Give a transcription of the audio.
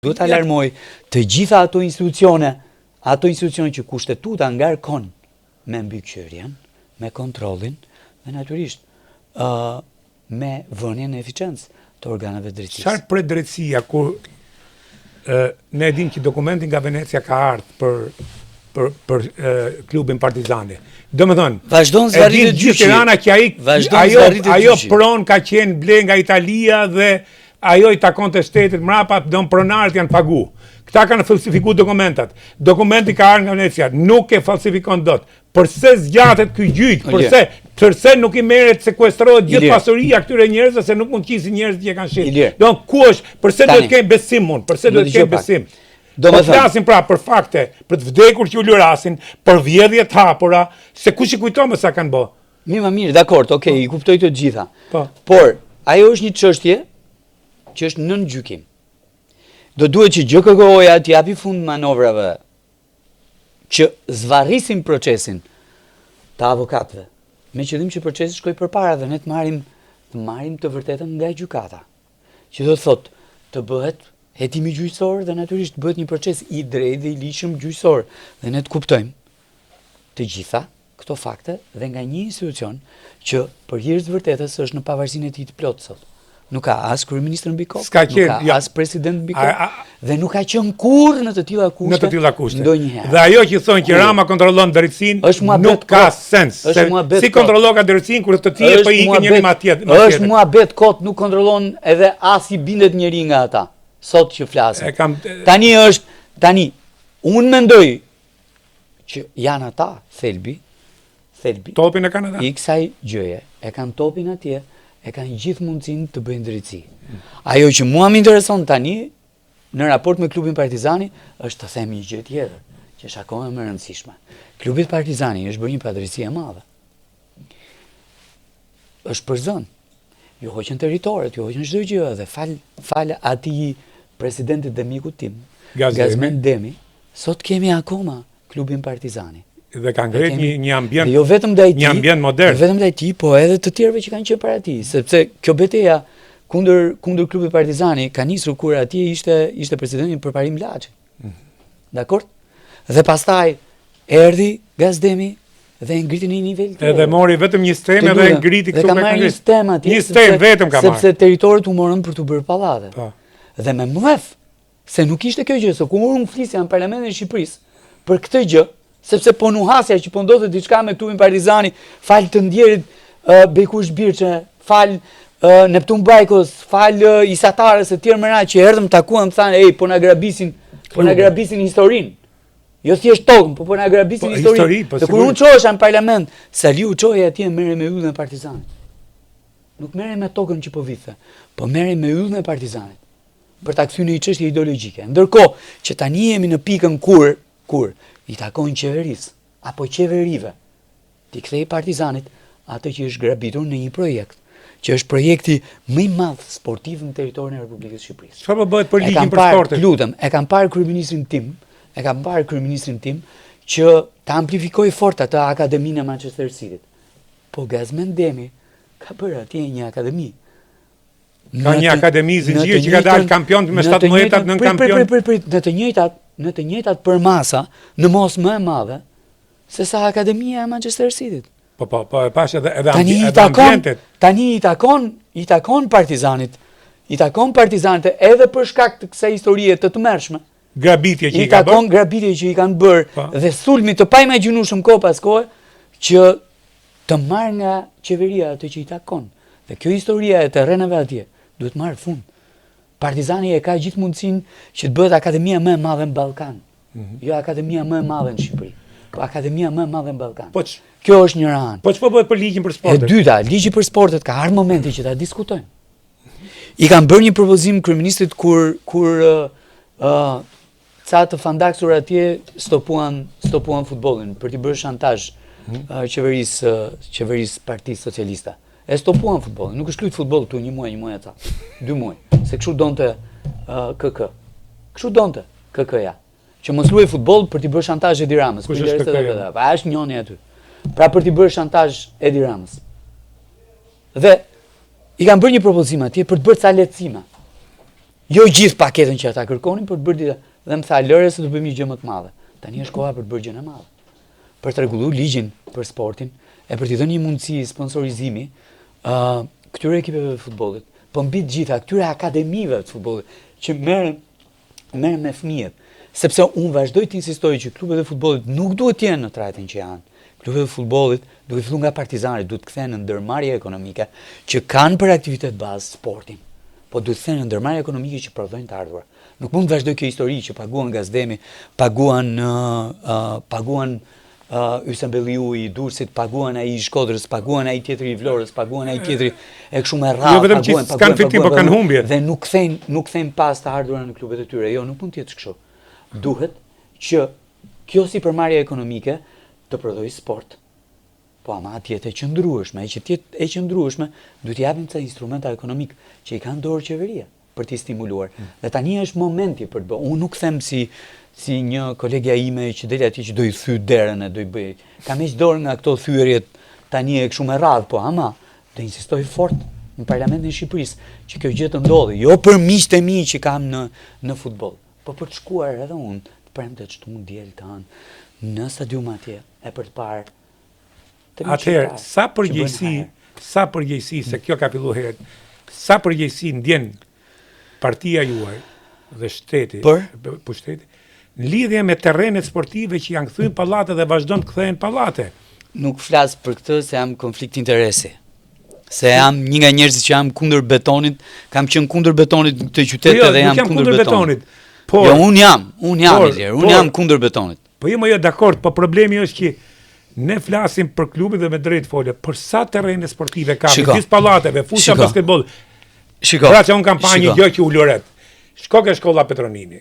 Duhet të alarmoj të gjitha ato institucione që kushtetuta ngarkon me mbikëqyrjen, me kontrollin dhe natyrisht me vënien e eficiencë të organeve drejtësisë. Çfarë pret drejtësia kur ne dim që dokumenti nga Venecia ka ardhur për klubin Partizani. Domethënë, vazhdon zvarritet gjyqi. Tirana që ajo pron ka qenë ble nga Italia dhe ajo I takonte shtetit mrapa, don pronarët janë pagu. Këta kanë falsifikuar dokumentat. Dokumenti ka ardhur nga Venecia, nuk e falsifikon dot. Përse zgjatet ky gjyq? Përse nuk I merret sekuestrohet gjithë pasuria këtyre njerëzve se nuk mund të qisin njerëz që kanë shit. Don ku është? Përse duhet të kemi besim unë? Përse duhet të kemi besim? Do të flasim pra për fakte, për të vdekur që u lurasin, për vjedhje të hapura, se kush I kujton më sa kanë bë. Mirë, dakord, okay, I kuptoj të gjitha. Por ajo është një çështje që është nën gjykim. Do duhet që GKK-ja të japi fund manovrave që zvarrisin procesin të avokatëve, me qëllim që procesi shkojë përpara dhe ne të marrim të vërtetën nga gjykata. Që do thotë të bëhet hetimi gjyqësor dhe natyrisht bëhet një proces I drejtë dhe I ligjshëm gjyqësor dhe ne të kuptojmë të gjitha këto fakte dhe nga një institucion që për hir të vërtetës është në pavarësinë e tij të plotë sot. Nuk ka as kryeministër mbi kokë, nuk ka as president mbi kokë, dhe nuk ka qenë kurrë në të tilla kushte. Ndonjëherë. Dhe ajo që thonë që Rama kontrollon drejtsinë nuk ka sens. Si kontrollon ka drejtsinë kur të tjerë po ikin njëri ma tjetër. Është muhabet kot, nuk kontrollon edhe as I bindet njëri nga ata. Sot që flasim. Tani unë mendoj që janë ata thelbi topin e kanë ata. I kësaj gjëje, e kanë topin atje. E kanë gjithë mundësinë të bëjnë drejtësi. Ajo që mua më intereson tani në raport me klubin Partizani është të themi një gjë tjetër, që është akoma më e rëndësishme. Klubi Partizani është bërë një padrejtësi e madhe. Është për zonë. Ju hoqën territoret, ju hoqën çdo gjë dhe fal atij presidentit dhe mikut tim, Gazmend Demi, sot kemi akoma klubin Partizani. Dhe kanë ngret një ambient, jo vetëm ndaj tij, një ambient modern. Vetëm ndaj tij, po edhe të tjerëve që kanë qenë para tij, sepse kjo betejë kundër klubit Partizani ka nisur kur atje ishte presidenti përparim Laçi. Dakor? Dhe pastaj erdhi Gazdemi dhe ngriti në një nivel tjetër. Edhe mori vetëm një stem dhe ngriti këtu me kanë një stem atje. Një stem vetëm ka marrë. Sepse territoret u morën për të bërë pallate. Dhe me mlef, se nuk ishte kjo gjë, se kur unë flisja në parlamentin e Shqipërisë për këtë gjë, sepse po nuhasja që po ndodhte diçka me klubin Partizani, fal të ndjerit Bekush Birçe, fal Neptun Bajkos, fal Isatarës e tjerë mëra që erdhëm takuam thanë, po na grabisin historinë. Jo thjesht tokën, po na grabisin historinë. Dhe kur unë çohesha në parlament, Saliu çoi atje merrem me yllën e Partizanit. Nuk merrem me tokën që po vithe, po merrem me yllën e Partizanit për ta kthyer në një çështje ideologjike. Ndërkohë që tani jemi në pikën kur I takojnë qeverisë, apo qeverive, t'i kthej Partizanit atë që është grabitur në një projekt, që është projekti më I madh sportiv në territorin e Republikës Shqipërisë. Çfarë bëhet për ligjin për sportin? Lutem, e kam parë kryeministrin tim që ta amplifikoi fort atë akademinë e Manchester Cityt. Po Gazmend Demi ka bërë atje një akademi. Ka një akademi zinxhir që ka dalë kampion me 17 nën kampion. Në të njëjtat për masa, në mos më e madhe, se sa akademia e Manchester Cityt. Po, e pash edhe ambientet. Tani I takon Partizanit, edhe për shkak të kësaj historie të tmerrshme. Grabitje që I takon grabitje që I kanë bërë dhe sulmi të paimagjinueshëm kohë pas kohe që të marrë nga qeveria atë që I takon. Dhe kjo historia e terreneve atje duhet marrë fund. Partizani e ka gjithë mundësinë që të bëhet akademia më e madhe në Ballkan. Jo akademia më e madhe në Shqipëri, po akademia më e madhe në Ballkan. Kjo është një anë. Po ç'po bëhet për ligjin për sportet? E dyta, ligji për sportet ka ardhur momenti që ta diskutojmë. I kanë bërë një propozim kryeministrit kur ca të fandaksur atje stopuan futbollin për t'i bërë shantazh qeverisë Partisë Socialiste. E stopuan futbollin, nuk është luajt futboll këtu një muaj ata, 2 muaj, se kështu donte KK. Kështu donte KK-ja, që mos luajë futboll për t'i bërë shantazh Edi Ramës. Kush është KK-ja? Pa është njëri aty. Pra për t'i bërë shantazh Edi Ramës. Dhe I kanë bërë një propozim atje për të bërë ca lehtësime. Jo gjithë paketën që ata kërkonin për të bërë dita. Dhe më tha, lëre se të bëjmë një gjë më të madhe. Tani është koha për të bërë gjën e madhe. Për të rregulluar ligjin për sportin e për t'i dhënë një mundësi sponsorizimi këtyre ekipeve të futbollit, po mbi të gjitha këtyre akademive të futbollit që merren me fëmijët, sepse unë vazhdoj të insistoj që klubet e futbollit nuk duhet të jenë në trajtin që janë. Klubet e futbollit duhet filluar nga Partizani, duhet të kthehen në ndërmarrje ekonomike që kanë për aktivitet bazë sportin. Po duhet të kthehen në ndërmarrje ekonomike që prodhojnë të ardhurat. Nuk mund të vazhdoj kjo histori që paguan Gazdemi, paguan Ysem Belliu i Durrësit, paguan ai i Shkodrës, paguan ai tjetri i Vlorës, paguan ai tjetri e kështu me radhë. Jo vetëm që s'kan fitim, po kanë humbje. Dhe nuk kthejnë pas të ardhurat në klubet e tyre. Jo, nuk mund të jetë kështu. Duhet që kjo sipërmarrje ekonomike të prodhojë sport. Po ama atje e qëndrueshme, që tjetë e qëndrueshme, duhet t'i japim ca instrumenta ekonomik që i kanë dorë qeveria për t'i stimuluar. Dhe tani është momenti për të bërë. Unë nuk them si një kolegja ime që del atje që do i thy derën e do i bëj. Kam heq dorë nga këto thyerjet tani e kështu me radhë, po ama do insistoj fort në Parlamentin e Shqipërisë që kjo gjë të ndodhi, jo për miqtë e mi që kam në futboll, po për të shkuar edhe unë të premtet çtu mund diel tan në stadium atje e për të parë. Atëherë, sa përgjegjësi se kjo ka filluar herët, sa përgjegjësi ndjen partia juaj dhe shteti, pushteti, në lidhje me terrenet sportive që janë kthyer pallate dhe vazhdon të kthehen pallate. Nuk flas për këtë se jam konflikt interesi. Se jam një nga njerëzit që jam kundër betonit, kam qenë kundër betonit në këtë qytet dhe jam kundër betonit. Jo, unë jam kundër betonit. Po jemi dakord, po problemi është që ne flasim për klubin dhe me drejt folje, për sa terrene sportive ka, me gjithë pallateve, fusha basketboll. Pra që unë kam pa një gjë që u loret. Shko ke shkolla Petronini.